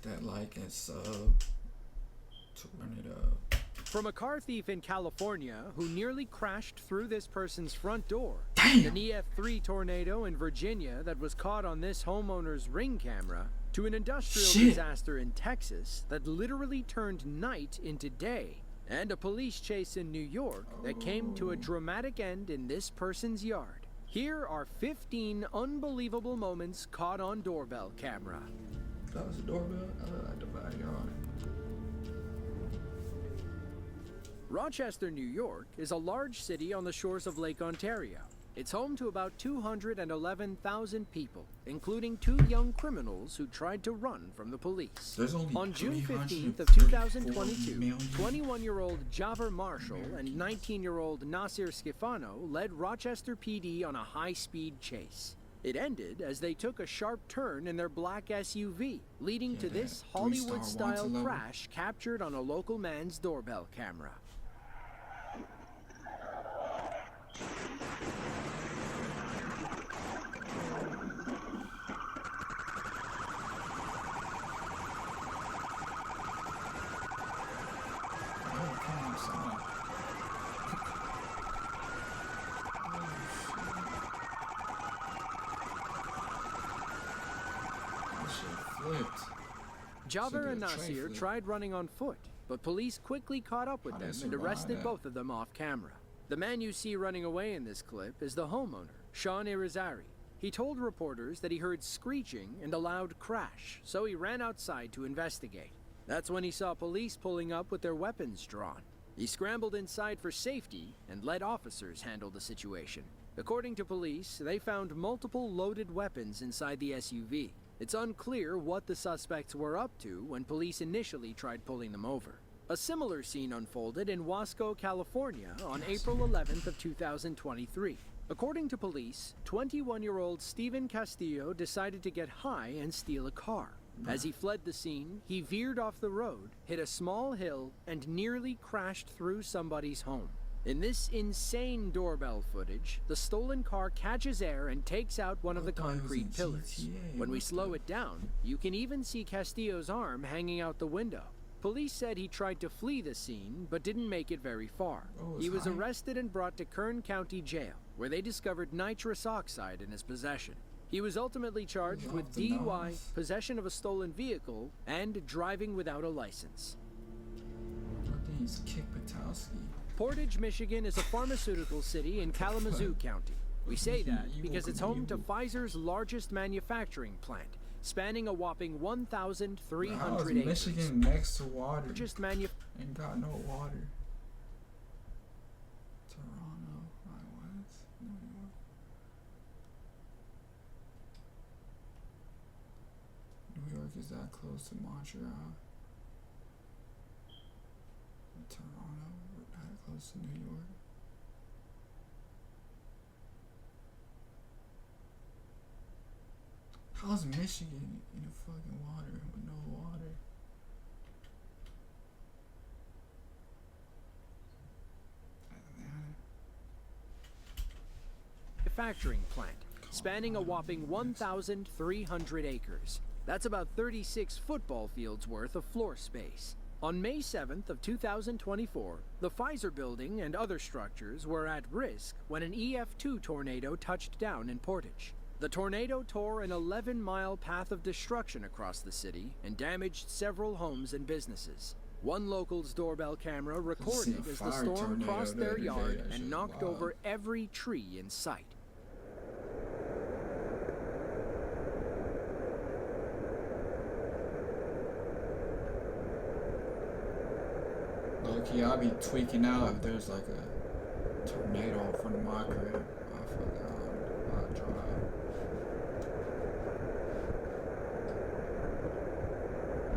Hit that like and sub to run it up. From a car thief in California who nearly crashed through this person's front door, Damn. an EF3 tornado in Virginia that was caught on this homeowner's Ring camera, to an industrial disaster in Texas that literally turned night into day, and a police chase in New York that came to a dramatic end in this person's yard. Here are 15 unbelievable moments caught on doorbell camera. That was a doorbell? I look like the body on it. Rochester, New York is a large city on the shores of Lake Ontario. It's home to about 211,000 people, including 2 young criminals who tried to run from the police. On June 15th of 2022, 21-year-old Javer Marshall and 19-year-old Nasir Schifano led Rochester PD on a high-speed chase. It ended as they took a sharp turn in their black SUV, leading to this Hollywood-style crash captured on a local man's doorbell camera. Javer and Nasir tried running on foot, but police quickly caught up with them and arrested both of them off camera. The man you see running away in this clip is the homeowner, Sean Irizarry. He told reporters that he heard screeching and a loud crash, so he ran outside to investigate. That's when he saw police pulling up with their weapons drawn. He scrambled inside for safety and let officers handle the situation. According to police, they found multiple loaded weapons inside the SUV. It's unclear what the suspects were up to when police initially tried pulling them over. A similar scene unfolded in Wasco, California on April 11th of 2023. According to police, 21-year-old Steven Castillo decided to get high and steal a car. As he fled the scene, he veered off the road, hit a small hill, and nearly crashed through somebody's home. In this insane doorbell footage, the stolen car catches air and takes out one of the concrete pillars. When we slow it down, you can even see Castillo's arm hanging out the window. Police said he tried to flee the scene, but didn't make it very far. He was arrested and brought to Kern County Jail, where they discovered nitrous oxide in his possession. He was ultimately charged with DUI, possession of a stolen vehicle, and driving without a license. He's Kick Patowski. Portage, Michigan is a pharmaceutical city in Kalamazoo County. We say that because it's home to Pfizer's largest manufacturing plant, spanning a whopping 1,300 acres. Michigan next to water. Just ain't got no water. Toronto, what? New York. New York is that close to Montreal. Toronto, that close to New York. How's Michigan in the fucking water with no water? Manufacturing plant, spanning a whopping 1,300 acres. That's about 36 football fields worth of floor space. On May 7th of 2024, the Pfizer building and other structures were at risk when an EF2 tornado touched down in Portage. The tornado tore an 11-mile path of destruction across the city and damaged several homes and businesses. One local's doorbell camera recorded as the storm crossed their yard and knocked over every tree in sight. Low-key, I'll be tweaking out if there's like a tornado in front of my crib. I'll drive.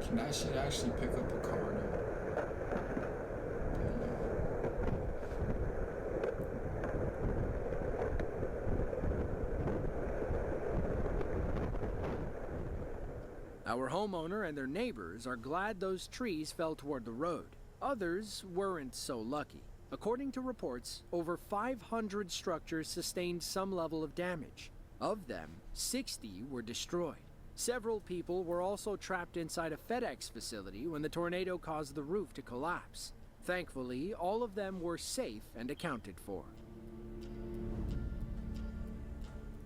Can that shit actually pick up a car now? Our homeowner and their neighbors are glad those trees fell toward the road. Others weren't so lucky. According to reports, over 500 structures sustained some level of damage. Of them, 60 were destroyed. Several people were also trapped inside a FedEx facility when the tornado caused the roof to collapse. Thankfully, all of them were safe and accounted for.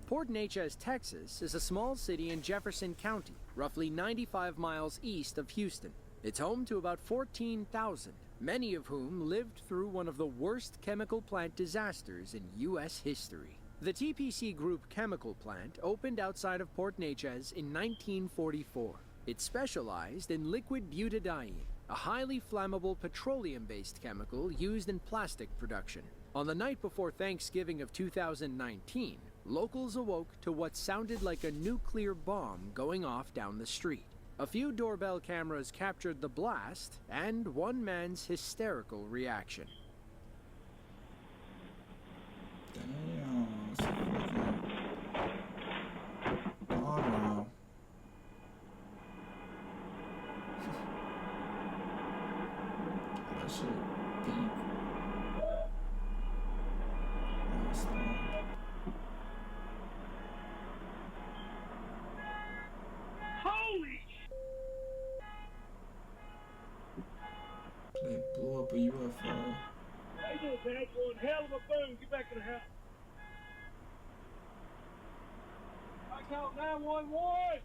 Port Neches, Texas is a small city in Jefferson County, roughly 95 miles east of Houston. It's home to about 14,000, many of whom lived through one of the worst chemical plant disasters in U.S. history. The TPC Group chemical plant opened outside of Port Neches in 1944. It specialized in liquid butadiene, a highly flammable petroleum-based chemical used in plastic production. On the night before Thanksgiving of 2019, locals awoke to what sounded like a nuclear bomb going off down the street. A few doorbell cameras captured the blast and one man's hysterical reaction. Damn, it's a fucking bomb. That shit deep. Nice one. Holy! They blew up a UFO. Hey, little bad one, hell of a boom. Get back to the house. I call 911.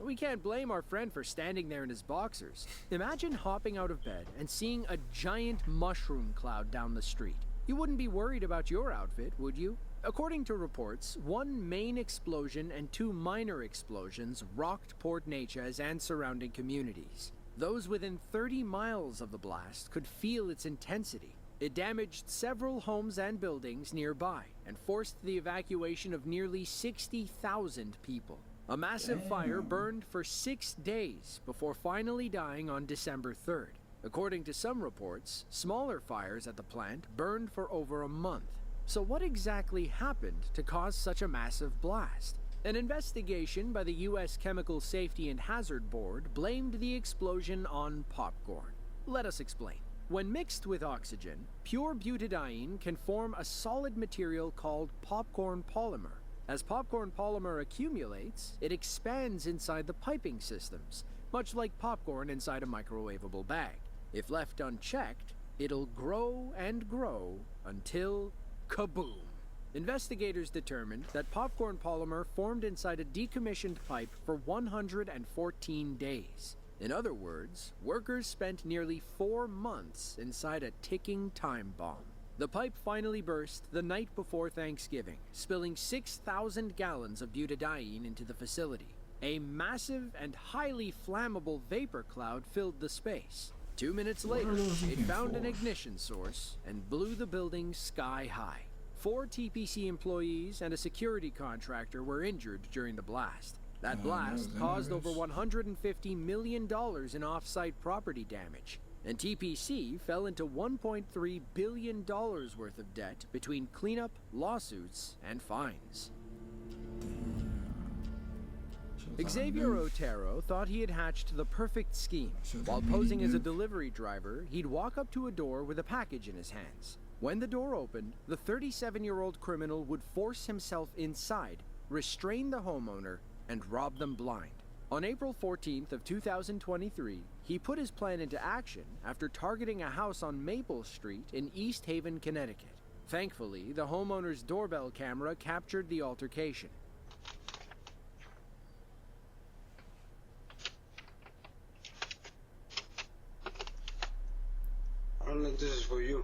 We can't blame our friend for standing there in his boxers. Imagine hopping out of bed and seeing a giant mushroom cloud down the street. You wouldn't be worried about your outfit, would you? According to reports, one main explosion and two minor explosions rocked Port Neches and surrounding communities. Those within 30 miles of the blast could feel its intensity. It damaged several homes and buildings nearby and forced the evacuation of nearly 60,000 people. A massive fire burned for 6 days before finally dying on December 3rd. According to some reports, smaller fires at the plant burned for over a month. So what exactly happened to cause such a massive blast? An investigation by the U.S. Chemical Safety and Hazard Board blamed the explosion on popcorn. Let us explain. When mixed with oxygen, pure butadiene can form a solid material called popcorn polymer. As popcorn polymer accumulates, it expands inside the piping systems, much like popcorn inside a microwavable bag. If left unchecked, it'll grow and grow until kaboom. Investigators determined that popcorn polymer formed inside a decommissioned pipe for 114 days. In other words, workers spent nearly 4 months inside a ticking time bomb. The pipe finally burst the night before Thanksgiving, spilling 6,000 gallons of butadiene into the facility. A massive and highly flammable vapor cloud filled the space. 2 minutes later, it found an ignition source and blew the building sky high. 4 TPC employees and a security contractor were injured during the blast. That blast caused over $150 million in off-site property damage, and TPC fell into $1.3 billion worth of debt between cleanup, lawsuits, and fines. Xavier Otero thought he had hatched the perfect scheme. While posing as a delivery driver, he'd walk up to a door with a package in his hands. When the door opened, the 37-year-old criminal would force himself inside, restrain the homeowner, and rob them blind. On April 14th of 2023, he put his plan into action after targeting a house on Maple Street in East Haven, Connecticut. Thankfully, the homeowner's doorbell camera captured the altercation. I don't think this is for you.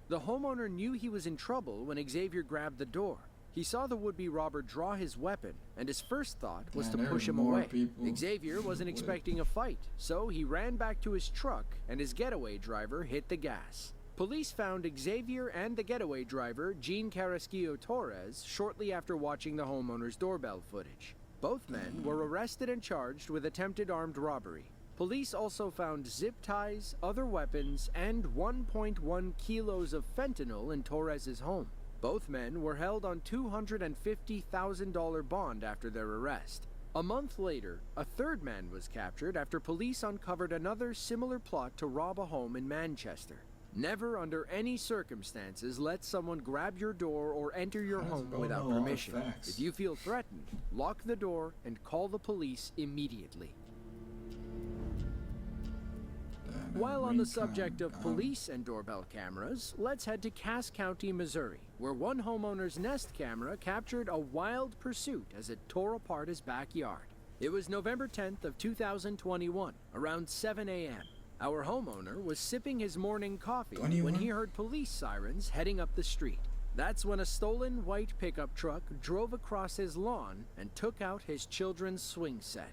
The homeowner knew he was in trouble when Xavier grabbed the door. He saw the would-be robber draw his weapon, and his first thought was to push him away. Xavier wasn't expecting a fight, so he ran back to his truck, and his getaway driver hit the gas. Police found Xavier and the getaway driver, Jean Carrasquillo Torres, shortly after watching the homeowner's doorbell footage. Both men were arrested and charged with attempted armed robbery. Police also found zip ties, other weapons, and 1.1 kilos of fentanyl in Torres's home. Both men were held on $250,000 bond after their arrest. A month later, a third man was captured after police uncovered another similar plot to rob a home in Manchester. Never under any circumstances let someone grab your door or enter your home without permission. If you feel threatened, lock the door and call the police immediately. While on the subject of police and doorbell cameras, let's head to Cass County, Missouri, where one homeowner's Nest camera captured a wild pursuit as it tore apart his backyard. It was November 10th of 2021, around 7 a.m. Our homeowner was sipping his morning coffee when he heard police sirens heading up the street. That's when a stolen white pickup truck drove across his lawn and took out his children's swing set.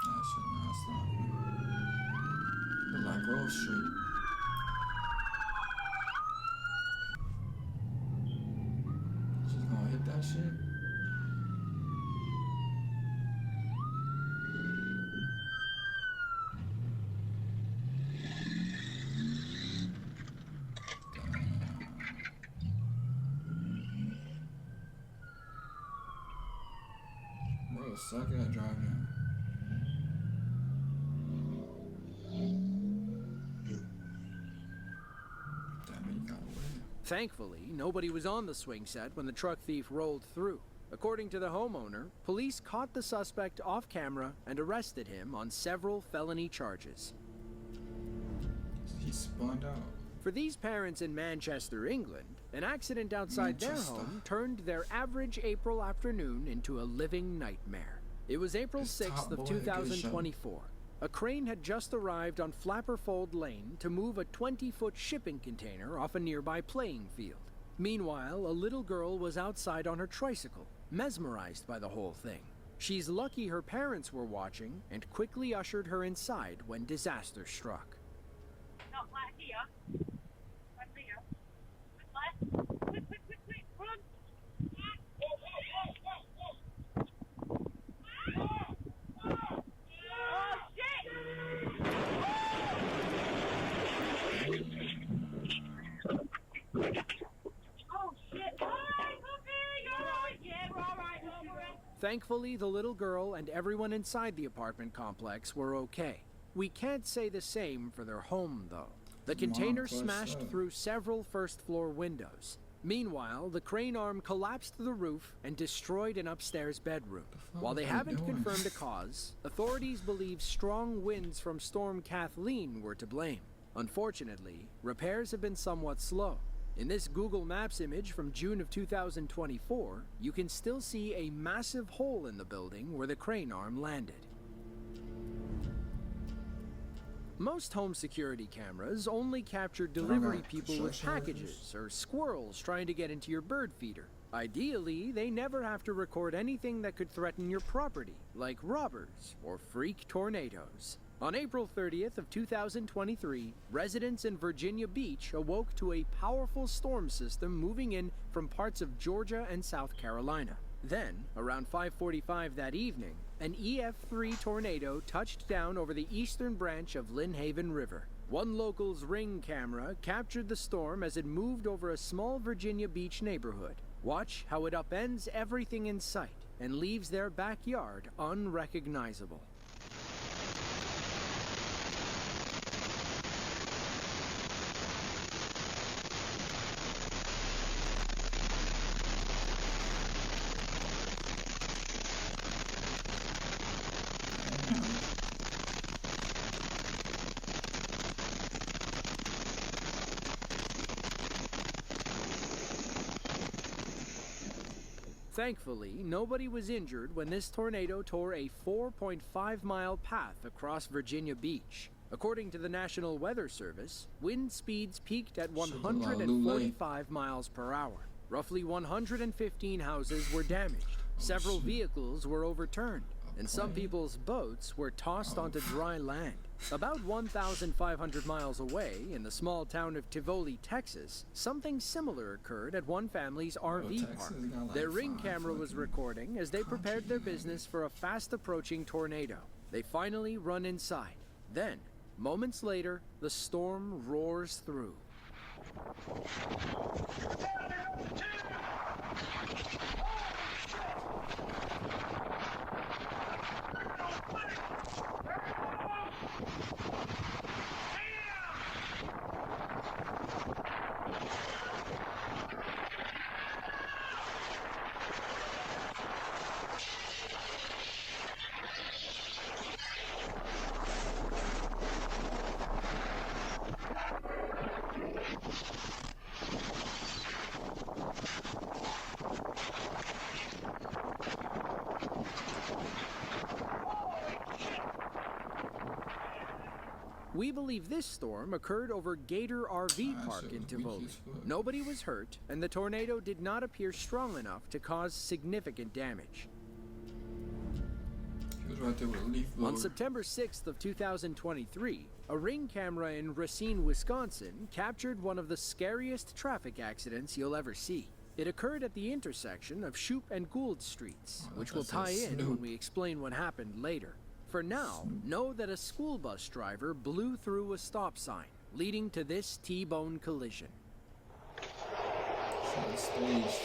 That shit non-stop. Look like Grove Street. She's gonna hit that shit. Bro, suck at driving. Thankfully, nobody was on the swing set when the truck thief rolled through. According to the homeowner, police caught the suspect off camera and arrested him on several felony charges. He spun out. For these parents in Manchester, England, an accident outside their home turned their average April afternoon into a living nightmare. It was April 6th of 2024. A crane had just arrived on Flapperfold Lane to move a 20-foot shipping container off a nearby playing field. Meanwhile, a little girl was outside on her tricycle, mesmerized by the whole thing. She's lucky her parents were watching and quickly ushered her inside when disaster struck. Not right here. Right here. Left. Quick, quick, quick, quick, run! Oh, shit! Oh, shit! Alright, okay, you're alright. Yeah, we're alright, don't worry. Thankfully, the little girl and everyone inside the apartment complex were okay. We can't say the same for their home, though. The container smashed through several first-floor windows. Meanwhile, the crane arm collapsed the roof and destroyed an upstairs bedroom. While they haven't confirmed a cause, authorities believe strong winds from Storm Kathleen were to blame. Unfortunately, repairs have been somewhat slow. In this Google Maps image from June of 2024, you can still see a massive hole in the building where the crane arm landed. Most home security cameras only capture delivery people with packages or squirrels trying to get into your bird feeder. Ideally, they never have to record anything that could threaten your property, like robbers or freak tornadoes. On April 30th of 2023, residents in Virginia Beach awoke to a powerful storm system moving in from parts of Georgia and South Carolina. Then, around 5:45 that evening, an EF3 tornado touched down over the eastern branch of Lynn Haven River. One local's Ring camera captured the storm as it moved over a small Virginia Beach neighborhood. Watch how it upends everything in sight and leaves their backyard unrecognizable. Thankfully, nobody was injured when this tornado tore a 4.5-mile path across Virginia Beach. According to the National Weather Service, wind speeds peaked at 145 miles per hour. Roughly 115 houses were damaged. Several vehicles were overturned, and some people's boats were tossed onto dry land. About 1,500 miles away, in the small town of Tivoli, Texas, something similar occurred at one family's RV park. Their Ring camera was recording as they prepared their business for a fast-approaching tornado. They finally run inside. Then, moments later, the storm roars through. We believe this storm occurred over Gator RV That Park shit in was Tivoli. weak as fuck. Nobody was hurt, and the tornado did not appear strong enough to cause significant damage. He was right there with a leaf blower. On September 6th of 2023, a Ring camera in Racine, Wisconsin captured one of the scariest traffic accidents you'll ever see. It occurred at the intersection of Shoup and Gould Streets, Oh, which that will tie says in Snoop. when we explain what happened later. For now, know that a school bus driver blew through a stop sign, leading to this T-bone collision. Shit was staged.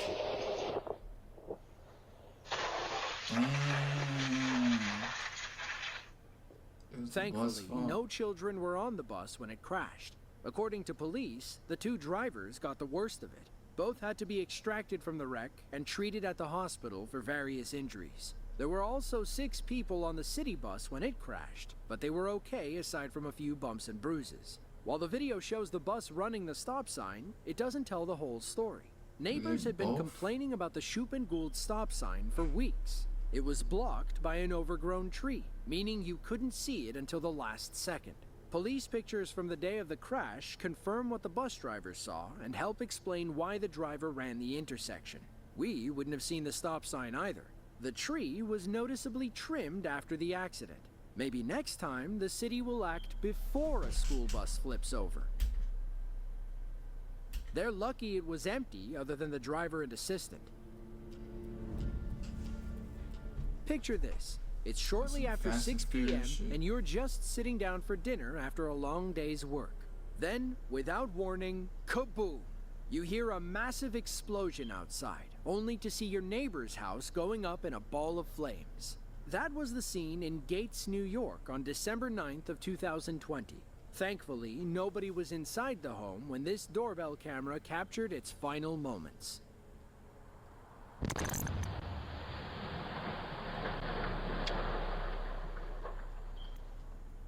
It was the bus Thankfully, fault. no children were on the bus when it crashed. According to police, the two drivers got the worst of it. Both had to be extracted from the wreck and treated at the hospital for various injuries. There were also 6 people on the city bus when it crashed, but they were okay aside from a few bumps and bruises. While the video shows the bus running the stop sign, it doesn't tell the whole story. Neighbors had been both? complaining about the Shoup and Gould stop sign for weeks. It was blocked by an overgrown tree, meaning you couldn't see it until the last second. Police pictures from the day of the crash confirm what the bus driver saw and help explain why the driver ran the intersection. We wouldn't have seen the stop sign either. The tree was noticeably trimmed after the accident. Maybe next time the city will act before a school bus flips over. They're lucky it was empty other than the driver and assistant. Picture this. It's shortly Some after Fast 6 and p.m. Furious shit. and you're just sitting down for dinner after a long day's work. Then, without warning, kaboom! You hear a massive explosion outside, only to see your neighbor's house going up in a ball of flames. That was the scene in Gates, New York on December 9th of 2020. Thankfully, nobody was inside the home when this doorbell camera captured its final moments.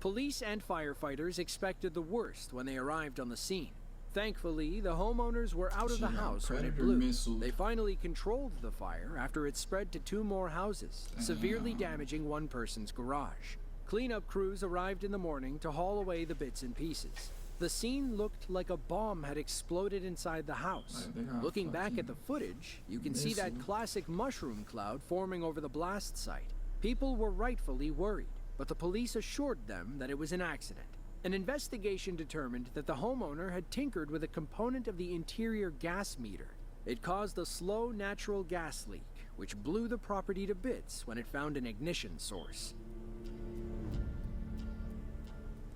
Police and firefighters expected the worst when they arrived on the scene. Thankfully, the homeowners were out of the Shit, house when it Predator blew. missile. They finally controlled the fire after it spread to 2 more houses, severely damaging one person's garage. Cleanup crews arrived in the morning to haul away the bits and pieces. The scene looked like a bomb had exploded inside the house. Like they got Looking back at fucking the footage, you can see that missile. classic mushroom cloud forming over the blast site. People were rightfully worried, but the police assured them that it was an accident. An investigation determined that the homeowner had tinkered with a component of the interior gas meter. It caused a slow natural gas leak, which blew the property to bits when it found an ignition source.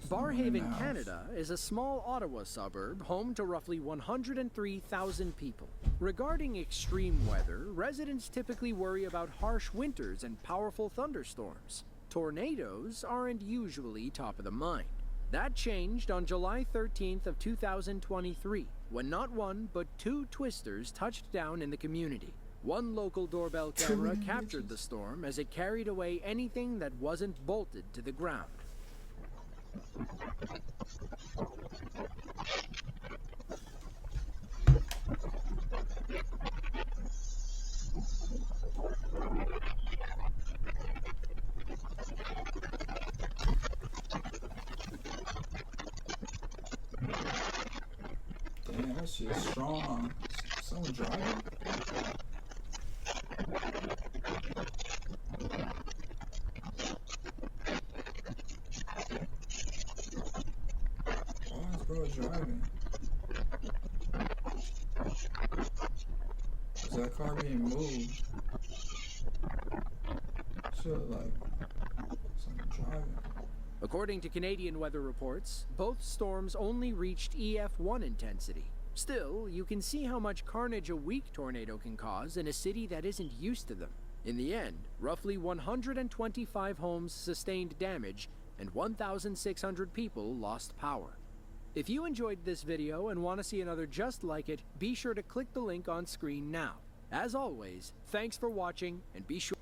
Barhaven, house. Canada is a small Ottawa suburb home to roughly 103,000 people. Regarding extreme weather, residents typically worry about harsh winters and powerful thunderstorms. Tornadoes aren't usually top of the mind. That changed on July 13th of 2023, when not one but 2 twisters touched down in the community. One local doorbell camera captured the storm as it carried away anything that wasn't bolted to the ground. Damn, that shit is strong. Someone driving. Why is bro driving? Is that car being moved? Shit, like someone driving. According to Canadian weather reports, both storms only reached EF1 intensity. Still, you can see how much carnage a weak tornado can cause in a city that isn't used to them. In the end, roughly 125 homes sustained damage and 1,600 people lost power. If you enjoyed this video and want to see another just like it, be sure to click the link on screen now. As always, thanks for watching and be sure